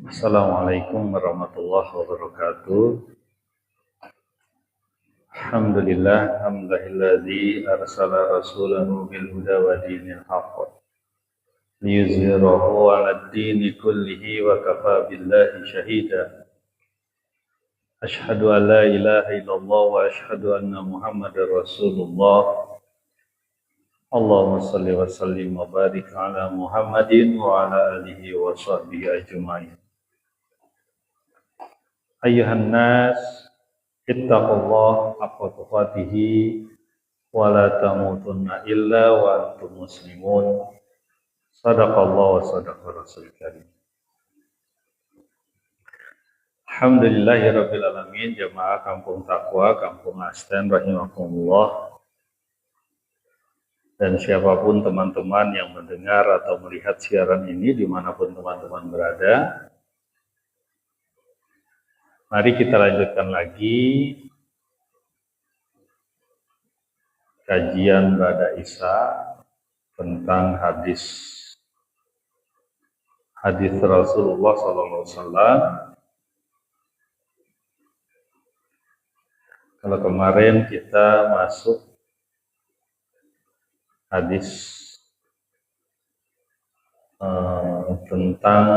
Assalamualaikum warahmatullahi wabarakatuh. Alhamdulillah, hamdalilladzi arsala rasulahu bil huda wa dinil haqq liyuzhirahu 'alad dini kullihi wa kafa billahi shahida. Asyhadu an la ilaha illallah wa asyhadu anna Muhammadar Rasulullah. Allahumma shalli wa sallim wa barik ala Muhammadin wa ala alihi wa sahbihi ajma'in. Ayyuhan nas, ittaqullah haqqa tuqatih wa la tamutunna illa wa antum muslimun. Sadaqallah wa sadaqa rasul karim. Alhamdulillahirabbil alamin, jamaah Kampung Takwa, Kampung Astan rahimakumullah. Dan siapapun teman-teman yang mendengar atau melihat siaran ini dimanapun teman-teman berada, mari kita lanjutkan lagi kajian Ba'da Isya tentang hadis Rasulullah SAW. Kalau kemarin kita masuk hadis tentang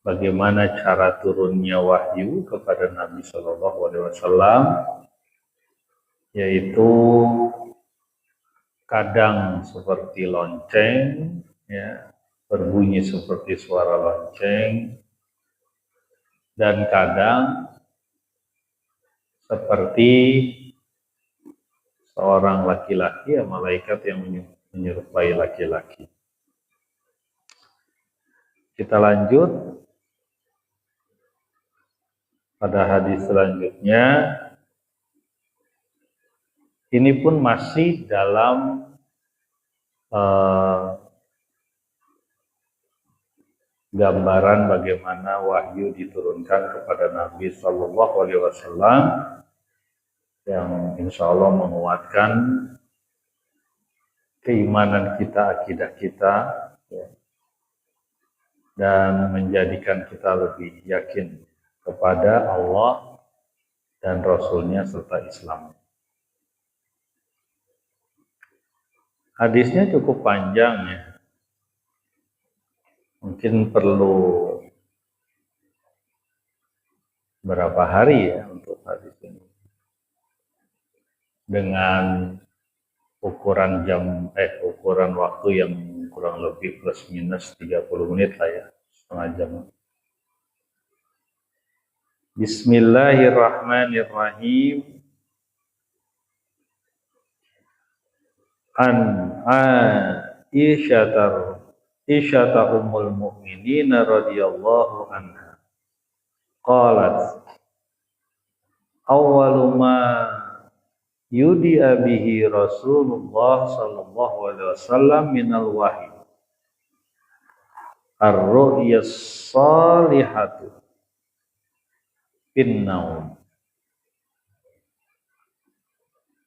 bagaimana cara turunnya wahyu kepada Nabi SAW, yaitu kadang seperti lonceng, ya, berbunyi seperti suara lonceng, dan kadang seperti seorang laki-laki, ya, malaikat yang menyerupai laki-laki. Kita lanjut pada hadis selanjutnya. Ini pun masih dalam gambaran bagaimana wahyu diturunkan kepada Nabi Sallallahu Alaihi Wasallam, yang insya Allah menguatkan keimanan kita, akidah kita, ya, dan menjadikan kita lebih yakin kepada Allah dan Rasulnya serta Islam. Hadisnya cukup panjang, ya. Mungkin perlu berapa hari, ya, untuk hadis ini. Dengan ukuran waktu yang kurang lebih plus minus 30 menit lah, ya, setengah jam. Bismillahirrahmanirrahim. an Aisyata ummul mu'minin radhiyallahu anha qalat awwalu ma yudi'a bihi Rasulullah sallallahu alaihi wasallam minal wahyi ar-ru'yas salihatu bin naum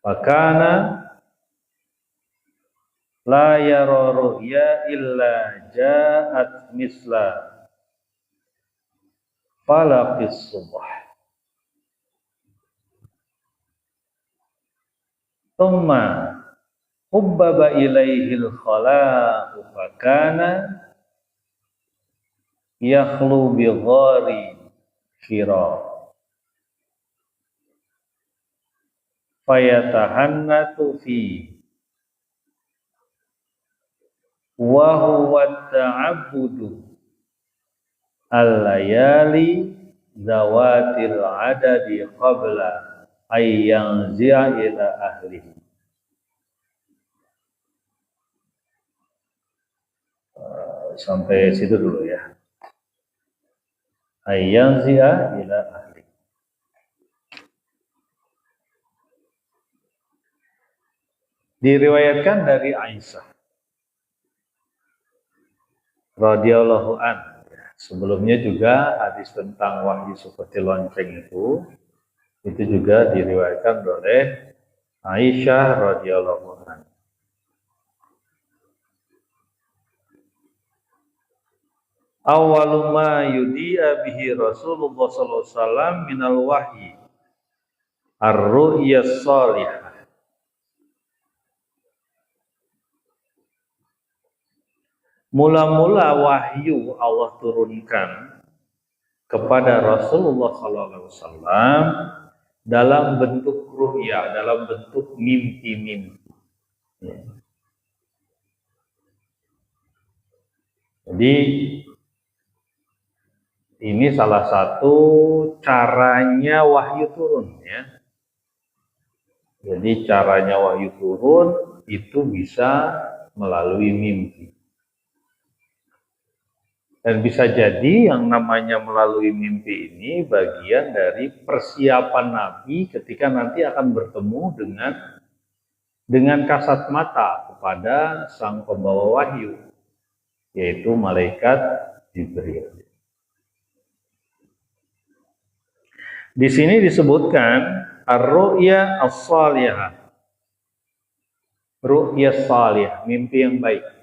fakana la yara ru'ya illa ja'at misla falaqis subh thumma hubbaba ilaihil khala'u fakana yakhlu bi ghari Hira fayatahannatu fi wa huwa ta'abbudu al-layali zawatil adadi qabla ayyanzi'a ila ahlihi. Sampai situ dulu ya. Ayyanzi'a ila ahlihi. Diriwayatkan dari Aisyah radhiyallahu an. Sebelumnya juga hadis tentang wahyu seperti lonceng itu juga diriwayatkan oleh Aisyah radhiyallahu an. Awwalu ma yudi'a bihi Rasulullah sallallahu alaihi wasallam minal wahyi ar-ru'yas salihah. Mula-mula wahyu Allah turunkan kepada Rasulullah SAW dalam bentuk ru'ya, dalam bentuk mimpi-mimpi. Jadi ini salah satu caranya wahyu turun ya. Jadi caranya wahyu turun itu bisa melalui mimpi. Dan bisa jadi yang namanya melalui mimpi ini bagian dari persiapan Nabi ketika nanti akan bertemu dengan kasat mata kepada sang pembawa wahyu, yaitu malaikat Jibril. Di sini disebutkan ar-ru'ya as-salihah. Ru'ya salihah, mimpi yang baik.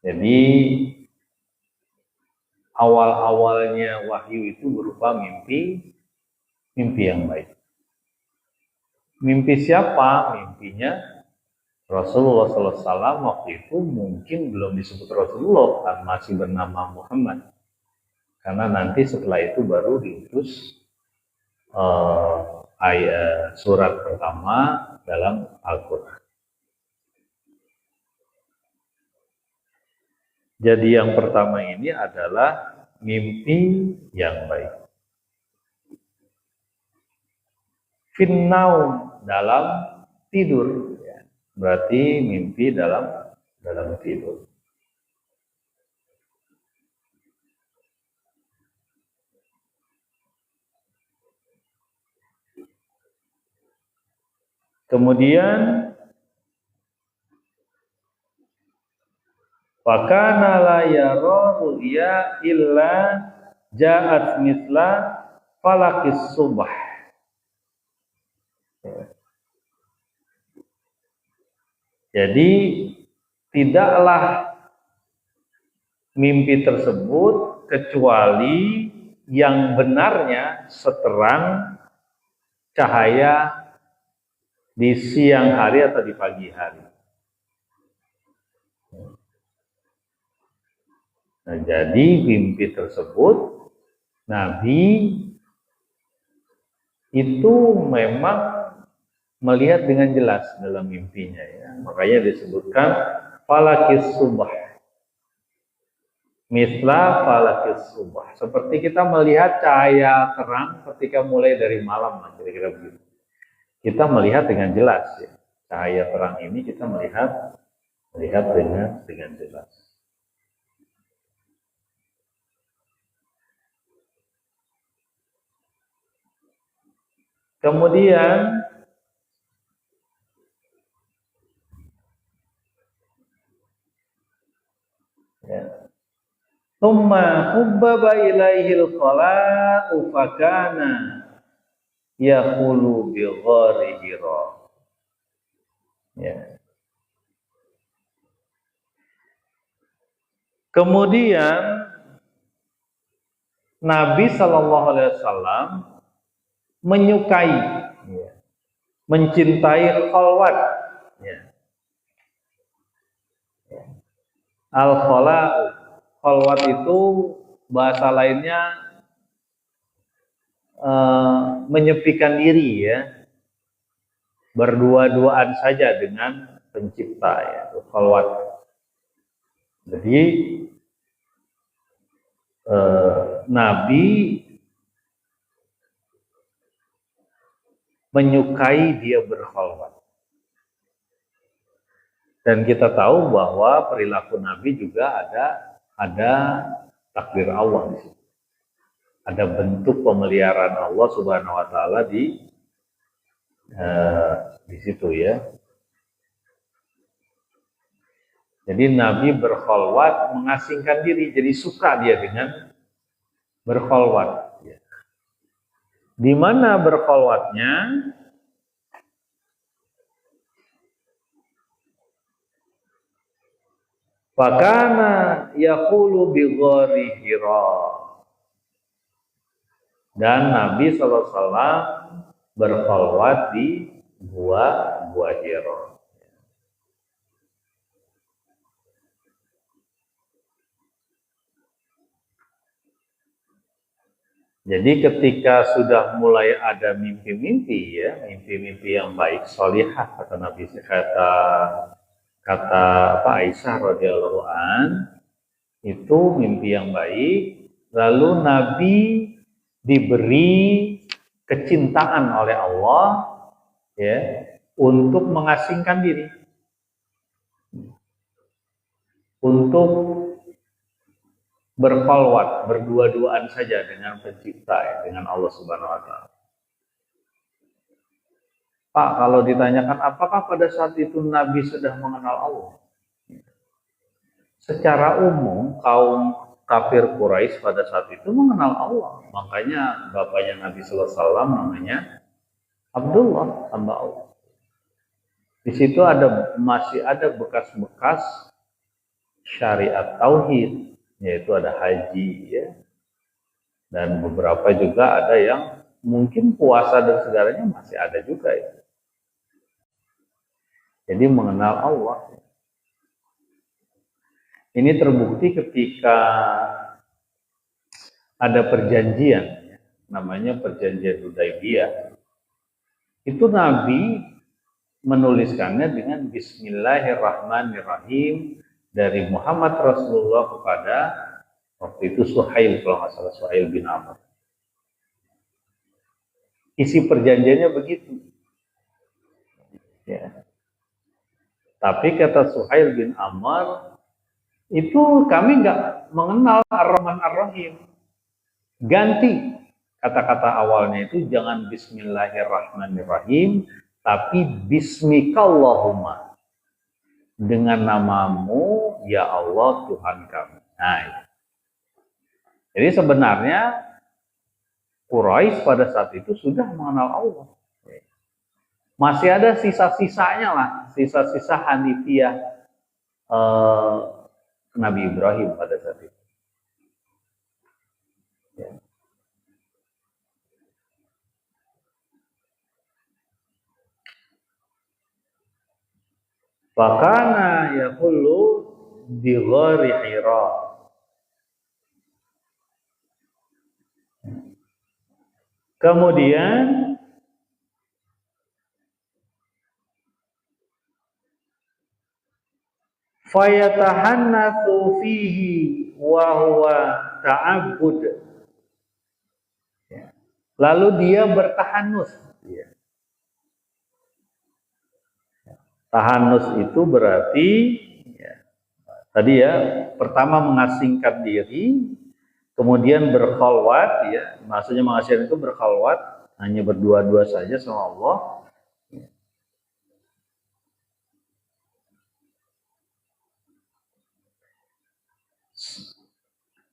Jadi awal-awalnya wahyu itu berupa mimpi yang baik. Mimpi siapa? Mimpinya Rasulullah SAW waktu itu mungkin belum disebut Rasulullah, kan masih bernama Muhammad. Karena nanti setelah itu baru diutus surat pertama dalam Al-Quran. Jadi yang pertama ini adalah mimpi yang baik. Finnaum, dalam tidur, ya. Berarti mimpi dalam tidur. Kemudian fakana la yara ru'ya illa ja'at misla falakis subh. Jadi tidaklah mimpi tersebut kecuali yang benarnya seterang cahaya di siang hari atau di pagi hari. Nah, jadi mimpi tersebut Nabi itu memang melihat dengan jelas dalam mimpinya ya. Makanya disebutkan falakis subh. Misla falakis subh. Seperti kita melihat cahaya terang ketika mulai dari malam, kira-kira begitu. kita melihat dengan jelas ya. Cahaya terang ini kita melihat dengan jelas. Kemudian ya, thumma hubbaba ilaihil qala'u fakana yaqulu bi ghari Hira. Ya. Kemudian Nabi Shallallahu Alaihi Wasallam menyukai, ya, mencintai khalwat. Ya. Al-khala'u, khalwat itu bahasa lainnya menyepikan diri ya, berdua-duaan saja dengan pencipta ya, khalwat. Jadi Nabi menyukai dia berkhalwat. Dan kita tahu bahwa perilaku Nabi juga ada takdir Allah di situ. Ada bentuk pemeliharaan Allah Subhanahu wa taala di situ ya. Jadi Nabi berkhalwat mengasingkan diri, jadi suka dia dengan berkhalwat. Di mana berkhalwatnya? Fakana yaqulu bi ghari Hira. Dan Nabi SAW berkhalwat di gua Hira. Jadi ketika sudah mulai ada mimpi-mimpi ya, mimpi-mimpi yang baik, solihah kata Nabi, kata Aisyah radhiyallahu an, itu mimpi yang baik. Lalu Nabi diberi kecintaan oleh Allah ya, untuk mengasingkan diri, untuk berkhalwat, berdua-duaan saja dengan pencipta ya, dengan Allah Subhanahu wa taala. Pak, kalau ditanyakan apakah pada saat itu Nabi sudah mengenal Allah? Secara umum kaum kafir Quraisy pada saat itu mengenal Allah. Makanya bapaknya Nabi Sallallahu Alaihi Wasallam namanya Abdullah, hamba Allah. Di situ masih ada bekas-bekas syariat tauhid, yaitu ada haji ya. Dan beberapa juga ada yang mungkin puasa dan segalanya masih ada juga ya. Jadi mengenal Allah. Ini terbukti ketika ada perjanjian, namanya perjanjian Hudaybiyah. Itu Nabi menuliskannya dengan Bismillahirrahmanirrahim dari Muhammad Rasulullah kepada waktu itu Suhail, kalau nggak salah Suhail bin Amr. Isi perjanjiannya begitu. Ya. Tapi kata Suhail bin Amr, itu kami nggak mengenal Ar-Rahman Ar-Rahim. Ganti kata-kata awalnya itu jangan Bismillahirrahmanirrahim, tapi Bismikallahumma. Dengan namamu, ya Allah Tuhan kami. Nah, jadi sebenarnya Quraisy pada saat itu sudah mengenal Allah. Masih ada sisa-sisanya lah, sisa-sisa Hanifiyah Nabi Ibrahim pada saat itu. Ya. Fakana yaqulu bi ghari Hira. Kemudian fayatahannatsu fihi wa huwa ta'abbud. Lalu dia bertahanus. Tahanus itu berarti ya, tadi ya, pertama mengasingkan diri, kemudian berkhalwat, ya, maksudnya mengasingkan itu berkhalwat, hanya berdua-dua saja sama Allah.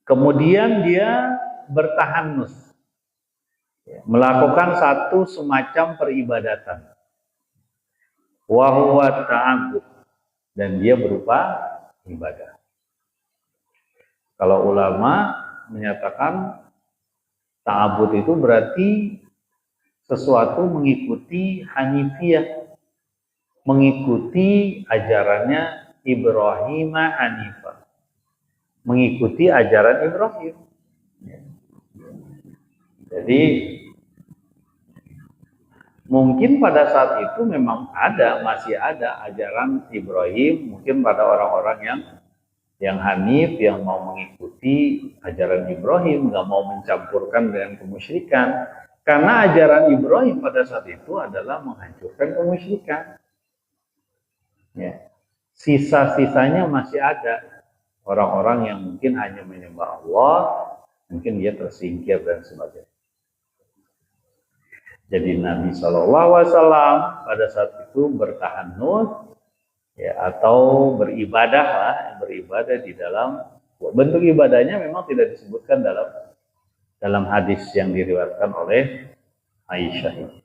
Kemudian dia bertahanus, melakukan satu semacam peribadatan, wa huwa ta'abbud, dan dia berupa ibadah. Kalau ulama menyatakan ta'abbud itu berarti sesuatu mengikuti Hanifiyah, mengikuti ajarannya Ibrahim Hanifah, mengikuti ajaran Ibrahim. Jadi mungkin pada saat itu memang masih ada ajaran Ibrahim, mungkin pada orang-orang yang hanif, yang mau mengikuti ajaran Ibrahim, nggak mau mencampurkan dengan kemusyrikan. Karena ajaran Ibrahim pada saat itu adalah menghancurkan kemusyrikan. Ya. Sisa-sisanya masih ada orang-orang yang mungkin hanya menyembah Allah, mungkin dia tersingkir dan sebagainya. Jadi Nabi SAW pada saat itu bertahanut, ya, atau beribadah lah, beribadah di dalam bentuk ibadahnya memang tidak disebutkan dalam hadis yang diriwayatkan oleh Aisyah ini.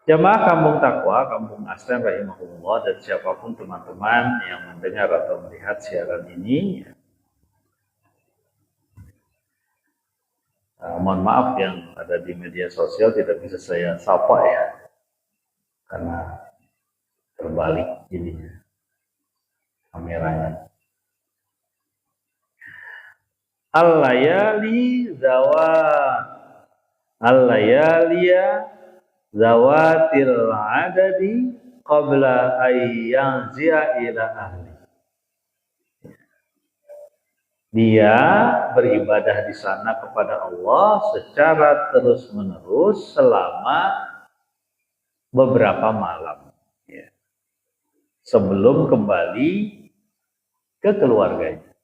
Jamaah Kampung Takwa, Kampung Aslan rahimahullah, dan siapapun teman-teman yang mendengar atau melihat siaran ini, mohon maaf yang ada di media sosial tidak bisa saya sapa ya, karena terbalik jadinya kameranya. Al-layali zawatil adadi qabla ayyanzi'a ila ahli. Dia beribadah di sana kepada Allah secara terus-menerus selama beberapa malam, ya, sebelum kembali ke keluarganya.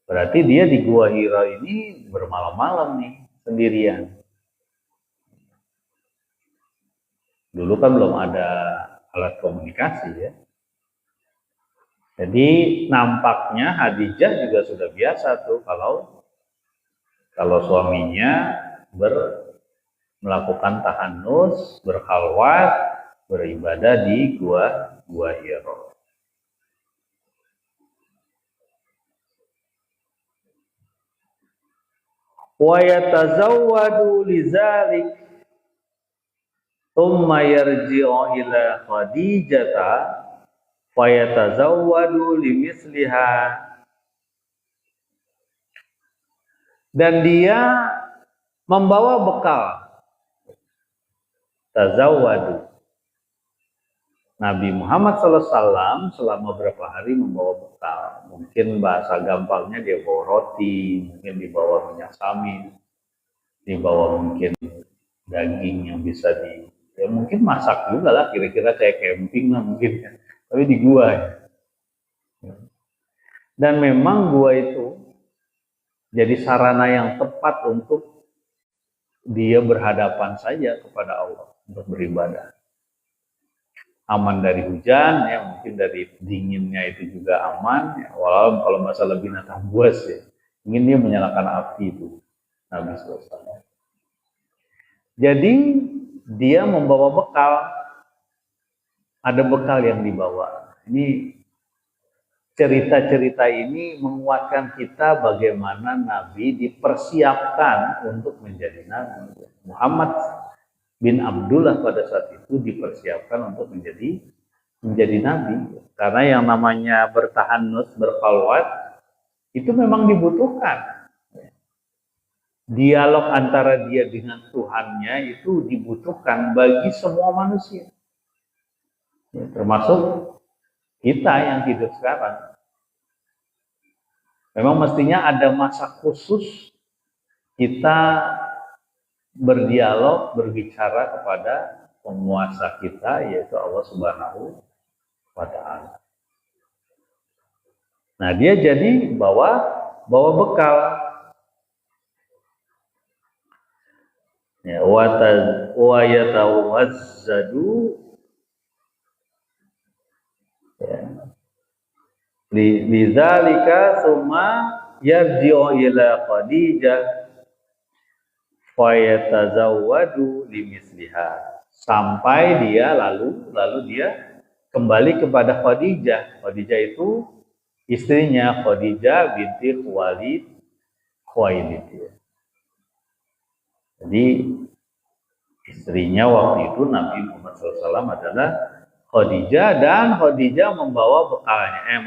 Berarti dia di Gua Hira ini bermalam-malam nih, sendirian. Dulu kan belum ada alat komunikasi ya. Jadi nampaknya Khadijah juga sudah biasa tuh kalau suaminya melakukan tahanus, berkhalwat, beribadah di Gua Hira. Wa yatazawwadu lizalik thumma yarji'u ila Khadijata fayatazawwadu limisliha, dan dia membawa bekal. Tazawwadu, Nabi Muhammad SAW selama beberapa hari membawa bekal. Mungkin bahasa gampangnya dia bawa roti, mungkin dibawa minyak samin, dibawa mungkin daging yang bisa ya mungkin masak juga lah, kira-kira kayak camping lah mungkin ya. Tapi di gua ya. Dan memang gua itu jadi sarana yang tepat untuk dia berhadapan saja kepada Allah untuk beribadah. Aman dari hujan, ya mungkin dari dinginnya itu juga aman. Ya, walau kalau masalah binatang buas ya, ingin dia menyalakan api itu Nabi SAW. Jadi dia membawa bekal, ada bekal yang dibawa. Ini cerita-cerita ini menguatkan kita bagaimana Nabi dipersiapkan untuk menjadi Nabi. Muhammad bin Abdullah pada saat itu dipersiapkan untuk menjadi Nabi. Karena yang namanya bertahanus, berkhalwat, itu memang dibutuhkan. Dialog antara dia dengan Tuhannya itu dibutuhkan bagi semua manusia. Ya, termasuk kita yang hidup sekarang. Memang mestinya ada masa khusus kita berdialog, berbicara kepada penguasa kita, yaitu Allah Subhanahu wa Ta'ala. Nah, dia jadi bawa bekal. Ya, wa yatawazzadu, ya. Lidzalika tsumma yarji'u ila Khadijah fa yatazawwadu limisliha. Sampai dia lalu dia kembali kepada Khadijah. Khadijah itu istrinya, Khadijah binti Khuwailid. Jadi istrinya waktu itu Nabi Muhammad SAW adalah Khadijah, dan Khadijah membawa bekalnya,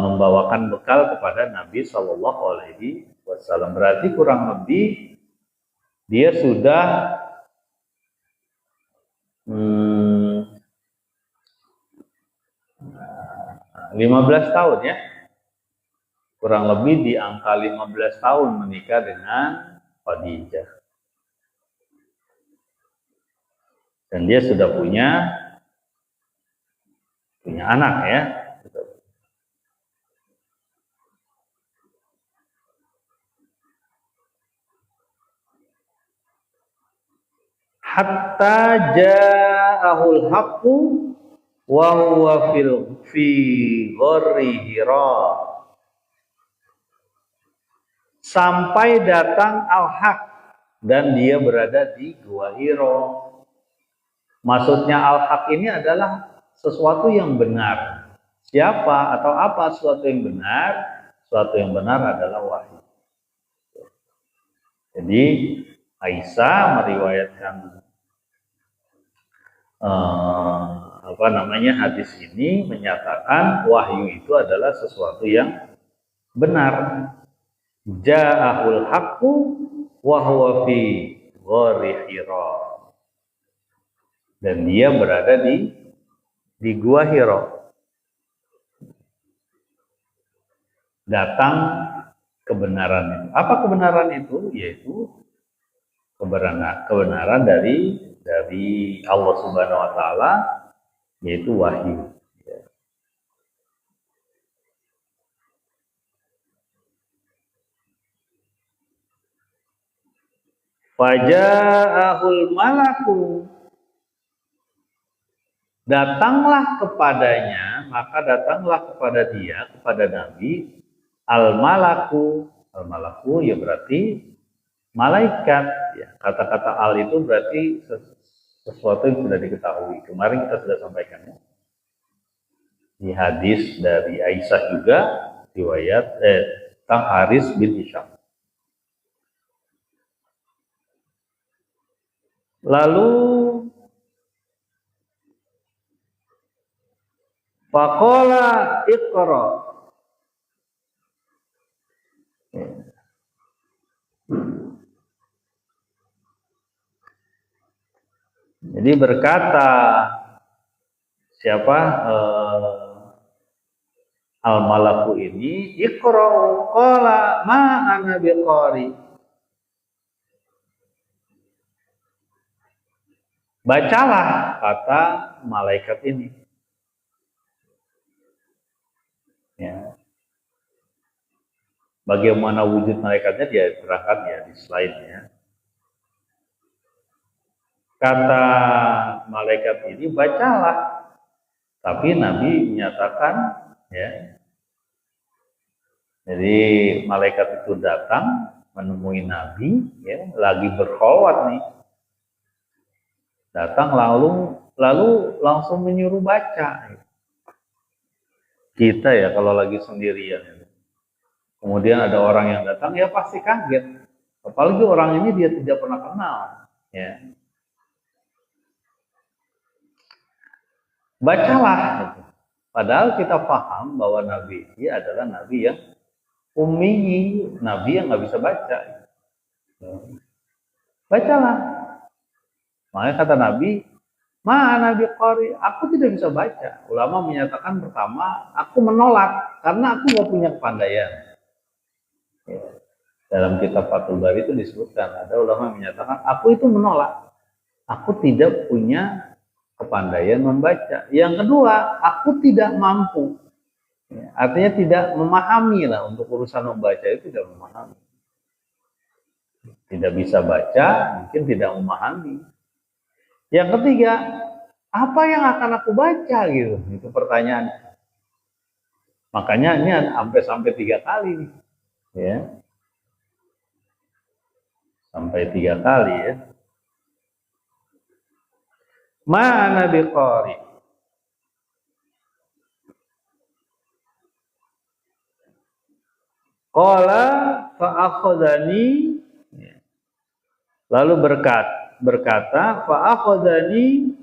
membawakan bekal kepada Nabi Shallallahu Alaihi Wasallam. Berarti kurang lebih dia sudah 15 tahun ya. Kurang lebih di angka 15 tahun menikah dengan Khadijah. Dan dia sudah punya anak ya. Hatta ja'ahul haqqu wa huwa fi gharri Hira. Sampai datang al-haq dan dia berada di Gua Hira. Maksudnya al-haq ini adalah sesuatu yang benar. Siapa atau apa sesuatu yang benar? Sesuatu yang benar adalah wahyu. Jadi Aisyah meriwayatkan hadis ini menyatakan wahyu itu adalah sesuatu yang benar. Ja'ahul haqqu wa huwa fi gharri Hira. Dan dia berada di Gua Hira. Datang kebenaran itu. Apa kebenaran itu? Yaitu kebenaran dari Allah Subhanahu wa Ta'ala, yaitu wahyu. Faja'ahul malaku, datanglah kepadanya, maka datanglah kepada dia, kepada Nabi, al-malaku ya berarti malaikat ya. Kata-kata al itu berarti sesuatu yang sudah diketahui. Kemarin kita sudah sampaikan ya. Di hadis dari Aisyah juga, riwayat tentang Haris bin Hisham. Lalu faqala iqra. Jadi berkata siapa al-malaku ini, iqra, qala ma ana biqari. Bacalah, kata malaikat ini. Ya. Bagaimana wujud malaikatnya dia terangkan ya di slide-nya. Kata malaikat ini, bacalah. Tapi Nabi menyatakan ya. Jadi malaikat itu datang menemui Nabi ya, lagi berkholwat nih. Datang lalu langsung menyuruh baca. Kita ya kalau lagi sendirian, kemudian ada orang yang datang, ya pasti kaget. Apalagi orang ini dia tidak pernah kenal. Ya. Bacalah. Padahal kita paham bahwa Nabi ini adalah Nabi yang ummi, Nabi yang nggak bisa baca. Bacalah. Makanya kata Nabi, ma'ana biqari, aku tidak bisa baca. Ulama menyatakan pertama, aku menolak karena aku nggak punya kepandaian. Ya. Dalam kitab Fathul Bari itu disebutkan, ada ulama yang menyatakan, aku itu menolak. Aku tidak punya kepandaian membaca. Yang kedua, aku tidak mampu. Artinya tidak memahami lah, untuk urusan membaca itu tidak memahami. Tidak bisa baca, mungkin tidak memahami. Yang ketiga, apa yang akan aku baca gitu? Itu pertanyaan. Makanya ini sampai 3 kali nih. Ya. Sampai 3 kali ya. Ma'ana biqari. Qala fa'akhadhani, lalu berkata fa'akhadhani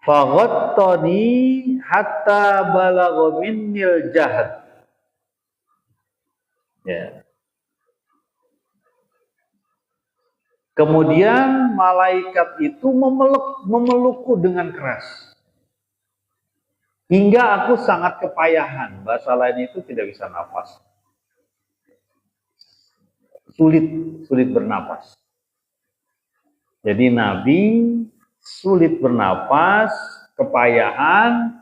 faghattani hatta balagha minnil jahd. Ya. Kemudian malaikat itu memelukku dengan keras. Hingga aku sangat kepayahan. Bahasa lain itu tidak bisa nafas. Sulit bernapas. Jadi Nabi sulit bernapas, kepayahan,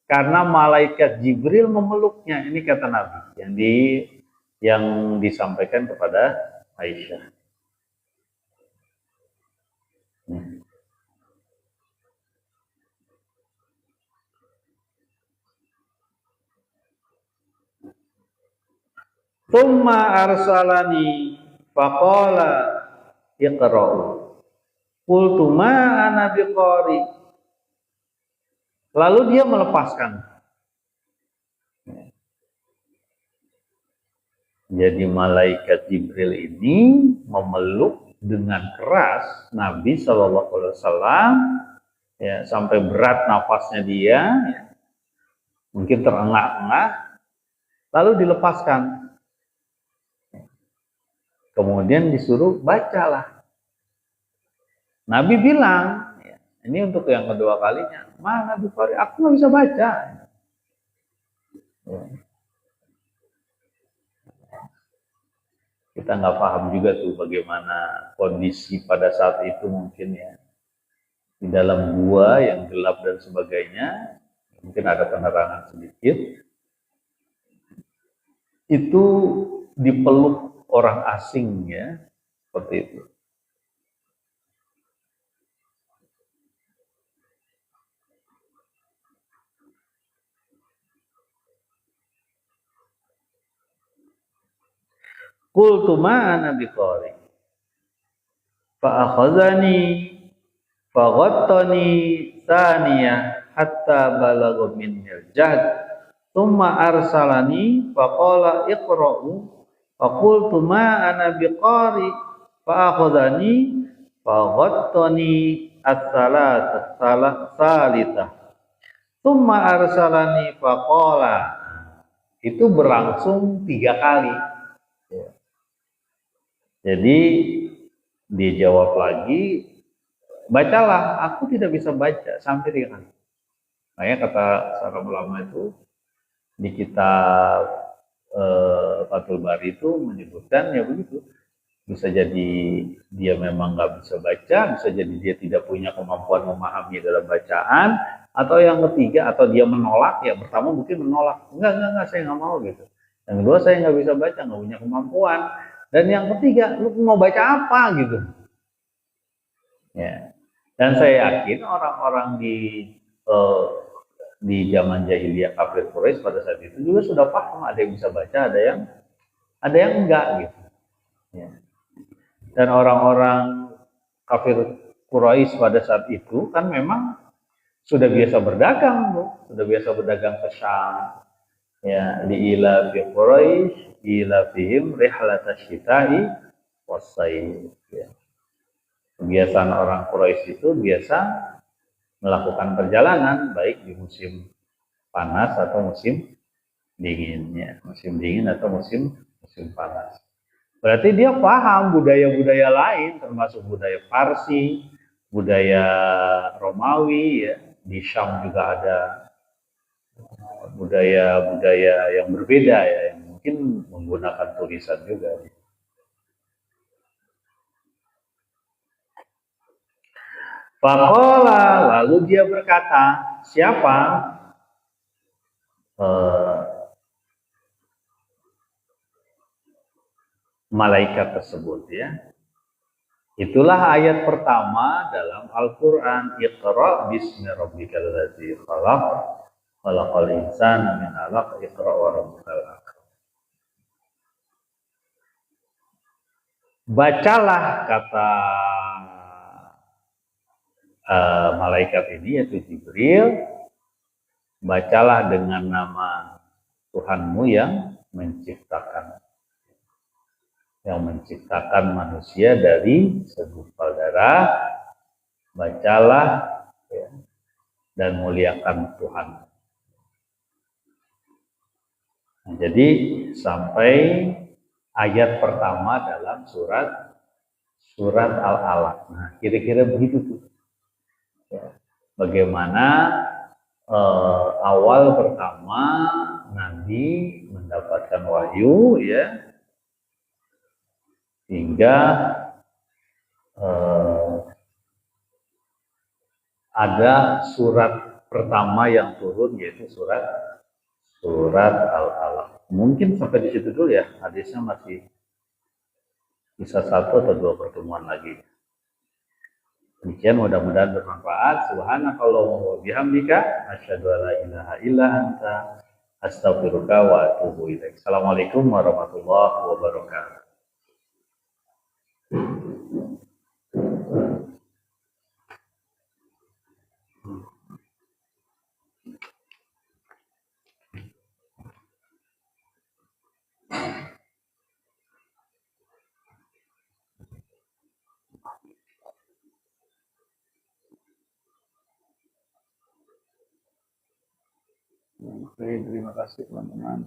karena malaikat Jibril memeluknya. Ini kata Nabi yang disampaikan kepada Aisyah. Tsumma arsalani faqala iqra'u. Qultu ma ana biqari. Lalu dia melepaskan. Jadi malaikat Jibril ini memeluk dengan keras Nabi Shallallahu Alaihi Wasallam, ya, sampai berat nafasnya dia, ya, mungkin terengah-engah, lalu dilepaskan. Kemudian disuruh bacalah. Nabi bilang, ya, ini untuk yang kedua kalinya, mana Bukhari, aku nggak bisa baca. Ya. Kita nggak paham juga tuh bagaimana kondisi pada saat itu, mungkin ya di dalam gua yang gelap dan sebagainya, mungkin ada penerangan sedikit, itu dipeluk orang asing, ya, seperti itu. Qultu ma ana biqari fa akhadhani fa ghattani thaniyah hatta balagha minnil jahd thumma arsalani fa qala iqra'u fa qultu ma ana biqari fa akhadhani fa ghattani as-salitsah thumma arsalani fa qala. Itu berlangsung 3 kali. Jadi dia jawab lagi, bacalah, aku tidak bisa baca, sampai 3 kali. Makanya kata seorang ulama itu di kitab Fathul Bari itu menyebutkan ya begitu, bisa jadi dia memang nggak bisa baca, bisa jadi dia tidak punya kemampuan memahami dalam bacaan, atau yang ketiga, atau dia menolak. Ya pertama mungkin menolak, enggak, saya nggak mau gitu. Yang kedua, saya nggak bisa baca, nggak punya kemampuan. Dan yang ketiga, lu mau baca apa gitu? Ya. Dan saya yakin orang-orang di zaman jahiliyah kafir Quraisy pada saat itu juga sudah paham, ada yang bisa baca, ada yang enggak gitu. Ya. Dan orang-orang kafir Quraisy pada saat itu kan memang sudah biasa berdagang, sudah biasa berdagang ke Syam. Ya, liila fi Quraisy ila fihim rihlatash syita'i was-sayf. Ya. Kebiasaan orang Quraisy itu biasa melakukan perjalanan baik di musim panas atau musim dingin, ya. Musim dingin atau musim panas. Berarti dia paham budaya-budaya lain, termasuk budaya Parsi, budaya Romawi, ya. Di Syam juga ada budaya-budaya yang berbeda, ya, yang mungkin menggunakan tulisan juga. Faqala, lalu dia berkata, siapa? Malaikat tersebut ya. Itulah ayat pertama dalam Al-Quran. Iqra bismi rabbikal ladzi khalaq, khalaqal insana min 'alaq, iqra wa rabbukal akram. Bacalah, kata malaikat ini yaitu Jibril, bacalah dengan nama Tuhanmu yang menciptakan manusia dari segumpal darah. Bacalah ya, dan muliakan Tuhan. Nah, jadi sampai ayat pertama dalam surat Al-Alaq. Nah, kira-kira begitu tuh. Ya. Bagaimana awal pertama Nabi mendapatkan wahyu ya, hingga ada surat pertama yang turun yaitu surat Al-Alaq. Mungkin sampai di situ dulu ya, hadisnya masih bisa 1 atau 2 pertemuan lagi. Demikian, mudah-mudahan bermanfaat. Subhanakallahumma wa bihamdika asyhadu an la ilaha illa anta astaghfiruka wa atubu ilaik. Assalamualaikum warahmatullahi wabarakatuh. Oke, terima kasih teman-teman.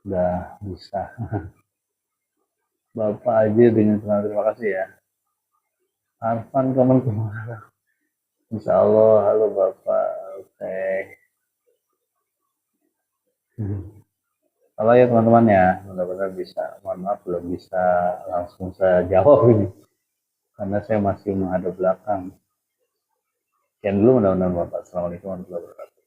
Udah bisa. Bapak aja dengan terima kasih ya. Arfan kamu kemana? Insya Allah, halo Bapak. Oke. Halo ya teman-teman ya, mudah-mudahan bisa. Mohon maaf belum bisa langsung saya jawab ini, karena saya masih menghadap belakang. Sekian dulu, mudah-mudahan Bapak. Assalamualaikum warahmatullahi wabarakatuh.